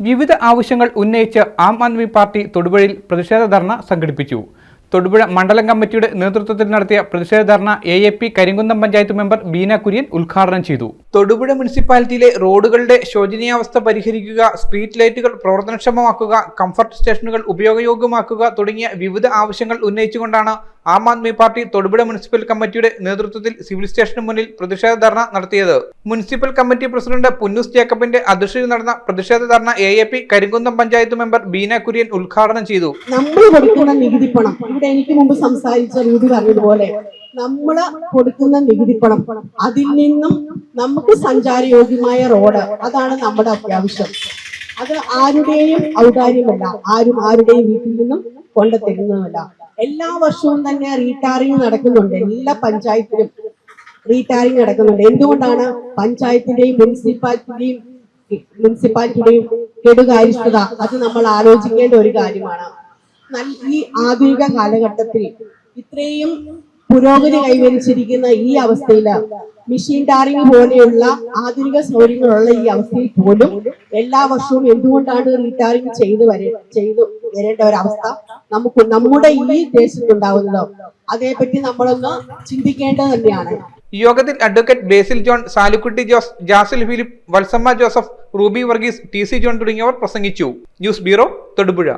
വിവിധ ആവശ്യങ്ങൾ ഉന്നയിച്ച് ആം ആദ്മി പാർട്ടി തൊടുപുഴയിൽ പ്രതിഷേധ ധർണ സംഘടിപ്പിച്ചു. തൊടുപുഴ മണ്ഡലം കമ്മിറ്റിയുടെ നേതൃത്വത്തിൽ നടത്തിയ പ്രതിഷേധ ധർണ AAP കരിങ്കുന്നം പഞ്ചായത്ത് മെമ്പർ ബീന കുര്യൻ ഉദ്ഘാടനം ചെയ്തു. തൊടുപുഴ മുനിസിപ്പാലിറ്റിയിലെ റോഡുകളുടെ ശോചനീയാവസ്ഥ പരിഹരിക്കുക, സ്ട്രീറ്റ് ലൈറ്റുകൾ പ്രവർത്തനക്ഷമമാക്കുക, കംഫർട്ട് സ്റ്റേഷനുകൾ ഉപയോഗയോഗ്യമാക്കുക തുടങ്ങിയ വിവിധ ആവശ്യങ്ങൾ ഉന്നയിച്ചുകൊണ്ടാണ് ആം ആദ്മി പാർട്ടി തൊടുപുഴ മുനിസിപ്പൽ കമ്മിറ്റിയുടെ നേതൃത്വത്തിൽ സിവിൽ സ്റ്റേഷന് മുന്നിൽ പ്രതിഷേധ ധർണ നടത്തിയത്. മുനിസിപ്പൽ കമ്മിറ്റി പ്രസിഡന്റ് പുന്നൂസ് ജേക്കബിന്റെ അധ്യക്ഷതയിൽ നടന്ന പ്രതിഷേധ ധർണ AAP കരിങ്കുന്നം പഞ്ചായത്ത് മെമ്പർ ബീന കുര്യൻ ഉദ്ഘാടനം ചെയ്തു. നമ്മൾ കൊടുക്കുന്ന നികുതി പണം, ഇവിടെ എനിക്ക് മുമ്പ് സംസാരിച്ച രീതി പറഞ്ഞതുപോലെ നമ്മൾ കൊടുക്കുന്ന നികുതി പണം, അതിൽ നിന്നും നമുക്ക് സഞ്ചാരയോഗ്യമായ റോഡ്, അതാണ് നമ്മുടെ അത്യാവശ്യം. അത് ആരുടെയും ഔദാര്യമല്ല, ആരുടെയും വീട്ടിൽ നിന്നും കൊണ്ടുതരുന്നതല്ല. എല്ലാ വർഷവും തന്നെ റീടാറിങ് നടക്കുന്നുണ്ട്, എല്ലാ പഞ്ചായത്തിലും റീടാറിങ് നടക്കുന്നുണ്ട്. എന്തുകൊണ്ടാണ്? പഞ്ചായത്തിന്റെയും മുനിസിപ്പാലിറ്റിയുടെയും കെടുകാര്യസ്ഥത, അത് നമ്മൾ ആലോചിക്കേണ്ട ഒരു കാര്യമാണ്. ഈ ആധുനിക കാലഘട്ടത്തിൽ ഇത്രയും പുരോഗതി കൈവരിച്ചിരിക്കുന്ന ഈ അവസ്ഥയില് മെഷീൻ ടാറിങ് പോലെയുള്ള ആധുനിക സൗകര്യങ്ങളുള്ള ഈ അവസ്ഥയിൽ പോലും എല്ലാ വർഷവും എന്തുകൊണ്ടാണ് റീടാറിങ് ചെയ്തു വരേണ്ട ഒരവസ്ഥ നമ്മുടെ ഈ ദേശത്തുണ്ടാവുന്നതോ അതേപറ്റി നമ്മളൊന്ന് ചിന്തിക്കേണ്ടത് തന്നെയാണ്. യോഗത്തിൽ അഡ്വക്കേറ്റ് ബേസിൽ ജോൺ, സാലുക്കുട്ടി ജോസ്, ജാസിൽ ഫിലിപ്പ്, വത്സമ്മ ജോസഫ്, റൂബി വർഗീസ്, TC ജോൺ തുടങ്ങിയവർ പ്രസംഗിച്ചു. News bureau, Thodupuzha.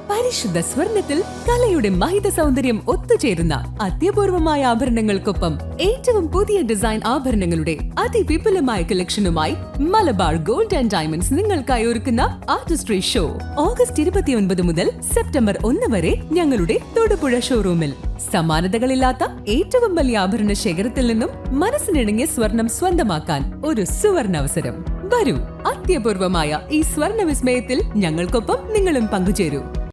പരിശുദ്ധ സ്വർണത്തിൽ കലയുടെ മഹിത സൗന്ദര്യം ഒത്തുചേരുന്ന അത്യപൂർവമായ ആഭരണങ്ങൾക്കൊപ്പം ഏറ്റവും പുതിയ ഡിസൈൻ ആഭരണങ്ങളുടെ അതിവിപുലമായ കളക്ഷനുമായി മലബാർ ഗോൾഡ് ആൻഡ് ഡയമണ്ട്സ് നിങ്ങൾക്കായി ഒരുക്കുന്ന ആർട്ടിസ്ട്രി ഷോ ഓഗസ്റ്റ് 29 മുതൽ സെപ്റ്റംബർ 1 വരെ ഞങ്ങളുടെ തൊടുപുഴ ഷോറൂമിൽ. സമാനതകളില്ലാത്ത ഏറ്റവും വലിയ ആഭരണ ശേഖരത്തിൽ നിന്നും മനസ്സിനിണങ്ങിയ സ്വർണം സ്വന്തമാക്കാൻ ഒരു സുവർണ അവസരം. വരൂ, അത്യപൂർവമായ ഈ സ്വർണ വിസ്മയത്തിൽ ഞങ്ങൾക്കൊപ്പം നിങ്ങളും പങ്കുചേരൂ.